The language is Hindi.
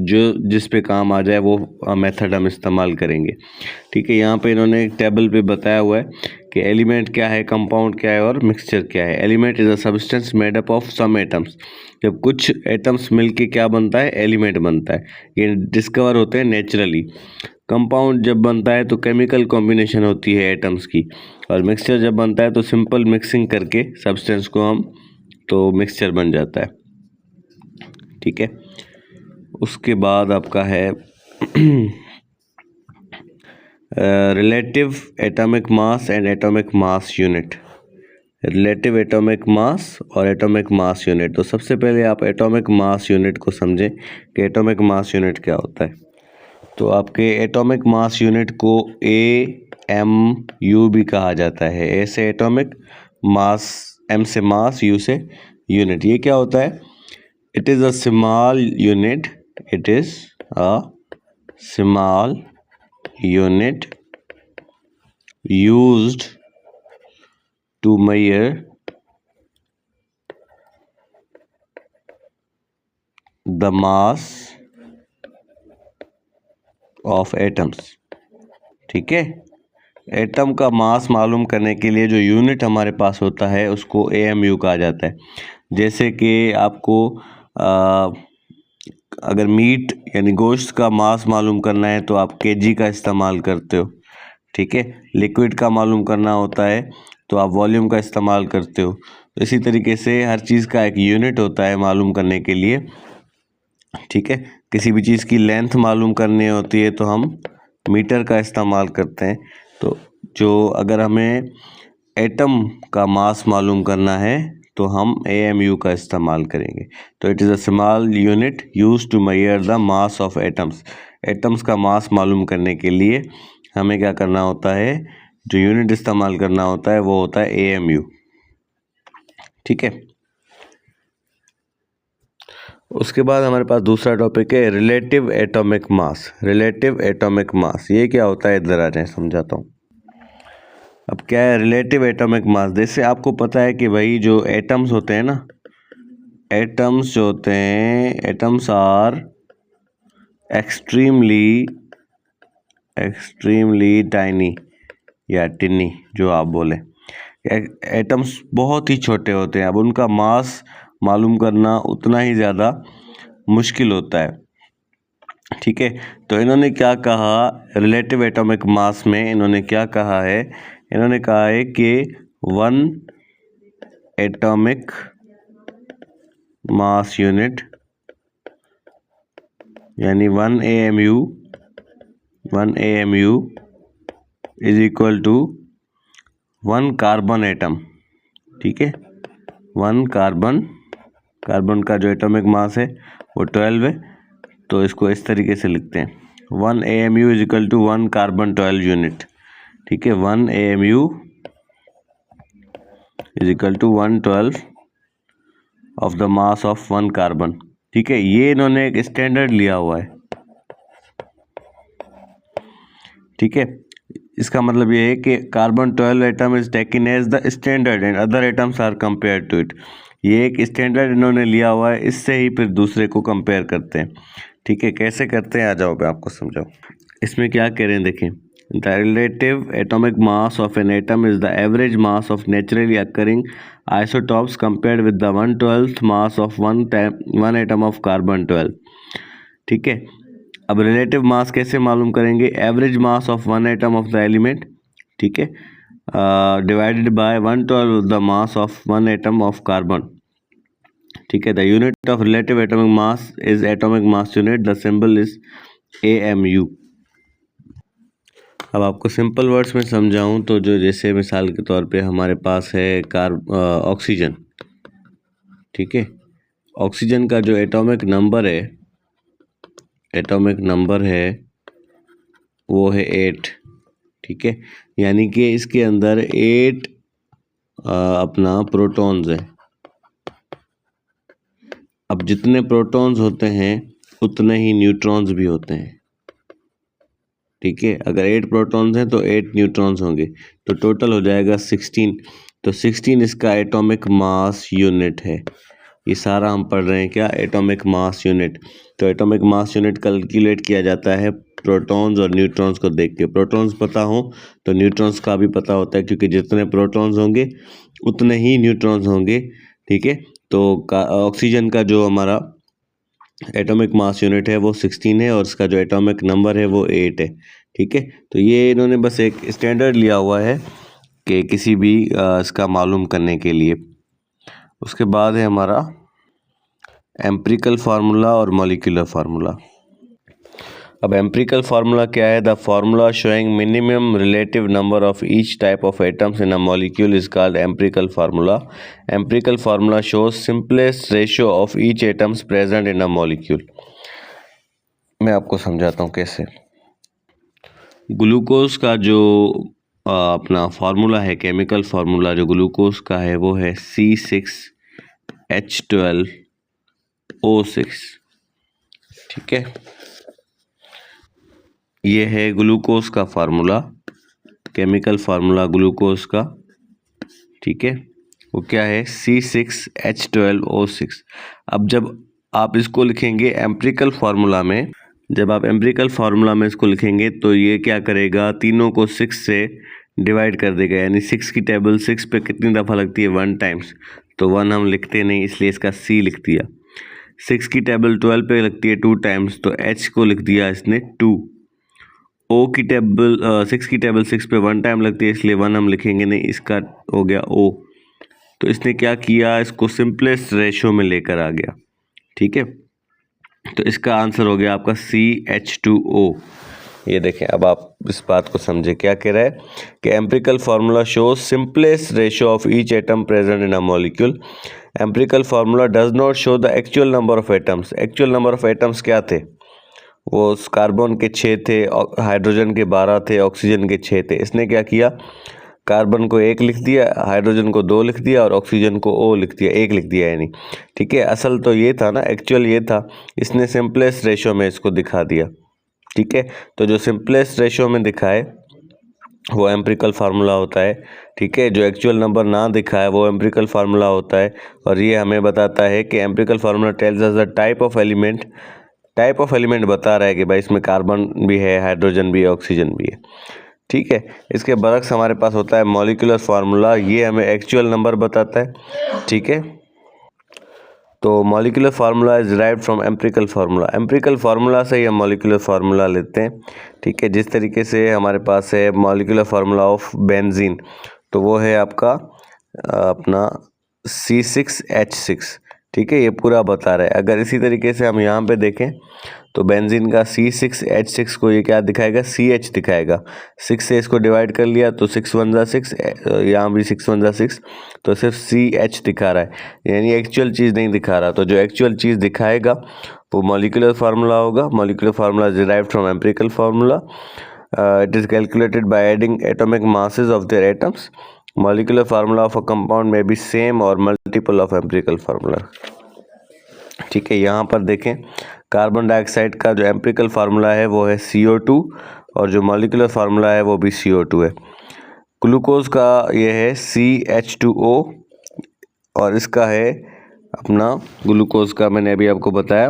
जो जिस पे काम आ जाए वो मेथड हम इस्तेमाल करेंगे। ठीक है, यहाँ पे इन्होंने एक टेबल पे बताया हुआ है कि एलिमेंट क्या है, कंपाउंड क्या है और मिक्सचर क्या है। Element is a substance made up of some atoms. जब कुछ एटम्स मिलके क्या बनता है, एलिमेंट बनता है। ये डिस्कवर होते हैं नेचुरली। कंपाउंड जब बनता है तो केमिकल कॉम्बिनेशन होती है एटम्स की, और मिक्सचर जब बनता है तो सिंपल मिक्सिंग करके सब्सटेंस को हम तो मिक्सचर बन जाता है। ठीक है, उसके बाद आपका है relative atomic mass and atomic mass unit. Relative atomic mass और एटॉमिक मास यूनिट। तो सबसे पहले आप एटॉमिक मास यूनिट को समझें कि एटॉमिक मास यूनिट क्या होता है। तो आपके एटॉमिक मास यूनिट को AMU भी कहा जाता है। ए से एटॉमिक, मास, M से मास, U से यूनिट। ये क्या होता है? It is a small unit, it is a small unit used to measure the mass of atoms। ठीक है, एटम का मास मालूम करने के लिए जो यूनिट हमारे पास होता है उसको AMU कहा जाता है। जैसे कि आपको अगर मीट यानी गोश्त का मास मालूम करना है तो आप केजी का इस्तेमाल करते हो। ठीक है, लिक्विड का मालूम करना होता है तो आप वॉल्यूम का इस्तेमाल करते हो। तो इसी तरीके से हर चीज़ का एक यूनिट होता है मालूम करने के लिए। ठीक है, किसी भी चीज़ की लेंथ मालूम करनी होती है तो हम मीटर का इस्तेमाल करते हैं। तो जो अगर हमें एटम का मास मालूम करना है तो हम AMU का इस्तेमाल करेंगे। तो it is a small unit used to measure the mass of atoms. Atoms का मास मालूम करने के लिए हमें क्या करना होता है, जो यूनिट इस्तेमाल करना होता है वो होता है AMU। ठीक है, उसके बाद हमारे पास दूसरा टॉपिक है relative atomic mass. Relative atomic mass ये क्या होता है, इधर आ जाए समझाता हूँ। अब क्या है रिलेटिव एटॉमिक मास? जैसे आपको पता है कि भाई जो एटम्स होते हैं ना, एटम्स जो होते हैं, एटम्स आर एक्सट्रीमली टाइनी या टिनी, जो आप बोले। एटम्स बहुत ही छोटे होते हैं। अब उनका मास मालूम करना उतना ही ज़्यादा मुश्किल होता है। ठीक है, तो इन्होंने क्या कहा रिलेटिव एटॉमिक मास में, इन्होंने क्या कहा है, इन्होंने कहा है कि 1 एटॉमिक मास यूनिट यानी 1 AMU is equal to 1 carbon atom. ठीक है, 1 कार्बन का जो एटॉमिक मास है वो 12 है। तो इसको इस तरीके से लिखते हैं, 1 AMU is equal to 1 carbon 12 unit. ठीक है, 1 AMU is equal to 1/12 of the mass of 1 carbon. ठीक है, ये इन्होंने एक स्टैंडर्ड लिया हुआ है। ठीक है, इसका मतलब ये है कि carbon 12 atom is taken as the standard and other atoms are compare to it. ये एक स्टैंडर्ड इन्होंने लिया हुआ है, इससे ही फिर दूसरे को कंपेयर करते हैं। ठीक है, कैसे करते हैं आ जाओ मैं आपको समझाऊँ। इसमें क्या कह रहे हैं देखें, the relative atomic mass of an atom is the average mass of naturally occurring isotopes compared with the 1/12 mass of one atom of carbon 12। ठीक है, अब रिलेटिव मास कैसे मालूम करेंगे, average mass of 1 atom of the element, ठीक है, divided by 1/12 the mass of 1 atom of carbon. ठीक है, the unit of relative atomic mass is atomic mass unit, the symbol is AMU। अब आपको सिंपल वर्ड्स में समझाऊं तो जो जैसे मिसाल के तौर पे हमारे पास है ऑक्सीजन। ठीक है, ऑक्सीजन का जो एटॉमिक नंबर है वो है 8। ठीक है, यानी कि इसके अंदर 8 अपना प्रोटॉन्स है। अब जितने प्रोटॉन्स होते हैं उतने ही न्यूट्रॉन्स भी होते हैं। ठीक है, अगर 8 प्रोटॉन्स हैं तो 8 न्यूट्रॉन्स होंगे, तो टोटल हो जाएगा 16। तो 16 इसका एटॉमिक मास यूनिट है। ये सारा हम पढ़ रहे हैं क्या, एटॉमिक मास यूनिट। तो एटॉमिक मास यूनिट कैलकुलेट किया जाता है प्रोटॉन्स और न्यूट्रॉन्स को देख के। प्रोटॉन्स पता हो तो न्यूट्रॉन्स का भी पता होता है, क्योंकि जितने प्रोटॉन्स होंगे उतने ही न्यूट्रॉन्स होंगे, ठीक है। तो ऑक्सीजन का जो हमारा एटॉमिक मास यूनिट है वो 16 है और इसका जो एटॉमिक नंबर है वो 8 है, ठीक है। तो ये इन्होंने बस एक स्टैंडर्ड लिया हुआ है कि किसी भी इसका मालूम करने के लिए। उसके बाद है हमारा एम्पिरिकल फार्मूला और मॉलिक्यूलर फार्मूला। अब एम्पिरिकल फार्मूला क्या है, the formula showing minimum relative number of each type of atoms in a molecule is called empirical formula. Empirical formula shows simplest ratio of each atoms present in a molecule. मैं आपको समझाता हूँ कैसे। ग्लूकोज का जो अपना फार्मूला है, केमिकल फार्मूला जो ग्लूकोज का है वो है C6H12O6, ठीक है। ये है ग्लूकोज का फार्मूला, केमिकल फार्मूला ग्लूकोज का, ठीक है। वो क्या है, C6H12O6। अब जब आप इसको लिखेंगे एम्पिरिकल फार्मूला में, जब आप एम्पिरिकल फार्मूला में इसको लिखेंगे तो ये क्या करेगा, तीनों को 6 से डिवाइड कर देगा। यानी 6 की टेबल 6 पे कितनी दफ़ा लगती है, 1 टाइम्स। तो 1 हम लिखते नहीं, इसलिए इसका C लिख दिया। 6 की टेबल 12 पे लगती है 2 टाइम्स, तो H को लिख दिया इसने 2। O की टेबल 6 की टेबल 6 पे 1 टाइम लगती है, इसलिए 1 हम लिखेंगे नहीं, इसका हो गया O। तो इसने क्या किया, इसको सिंपलेस्ट रेशो में लेकर आ गया, ठीक है। तो इसका आंसर हो गया आपका CH2O। ये देखें, अब आप इस बात को समझे, क्या कह रहा है कि empirical formula shows simplest ratio of each atom present in a molecule. Empirical formula does not show the actual number of atoms. Actual number of atoms क्या थे, वो कार्बन के 6 थे, हाइड्रोजन के 12 थे, ऑक्सीजन के 6 थे। इसने क्या किया, कार्बन को 1 लिख दिया, हाइड्रोजन को 2 लिख दिया और ऑक्सीजन को O लिख दिया, 1 लिख दिया यानी, ठीक है। असल तो ये था ना, एक्चुअल ये था, इसने सिंपलेस्ट रेशो में इसको दिखा दिया, ठीक है। तो जो सिंपलेस्ट रेशो में दिखाए वो एम्पिरिकल फार्मूला होता है, ठीक है। जो एक्चुअल नंबर ना दिखाए वो एम्पिरिकल फार्मूला होता है। और ये हमें बताता है कि empirical formula tells us the type of element. Type of element बता रहा है कि भाई इसमें कार्बन भी है, हाइड्रोजन भी है, ऑक्सीजन भी है, ठीक है। इसके बरक्स हमारे पास होता है मॉलिक्यूलर फार्मूला, ये हमें एक्चुअल नंबर बताता है, ठीक है। तो molecular formula is derived from empirical formula. Empirical formula से ही हम मॉलिक्यूलर फार्मूला लेते हैं, ठीक है। जिस तरीके से हमारे पास है मॉलिक्यूलर फार्मूला ऑफ बेंजीन, तो वो है आपका अपना C6H6, ठीक है। ये पूरा बता रहा है। अगर इसी तरीके से हम यहाँ पे देखें तो बेंजीन का C6H6 को ये क्या दिखाएगा, CH दिखाएगा। 6 से इसको डिवाइड कर लिया तो 6 1 ज़ा 6, यहाँ भी 6 1 ज़ा 6, तो सिर्फ CH दिखा रहा है, यानी एक्चुअल चीज़ नहीं दिखा रहा। तो जो एक्चुअल चीज़ दिखाएगा वो मॉलिक्यूलर फार्मूला होगा। Molecular formula is derived from empirical formula. It is calculated by adding atomic masses of their atoms. Molecular formula of a compound में बी सेम और मल्टीपल ऑफ एम्पिरिकल फार्मूला, ठीक है। यहाँ पर देखें, कार्बन डाइऑक्साइड का जो एम्पिरिकल फार्मूला है वो है CO2 और जो मॉलिक्यूलर फार्मूला है वो भी CO2 है। ग्लूकोज का ये है CH2O और इसका है अपना ग्लूकोज का, मैंने अभी आपको बताया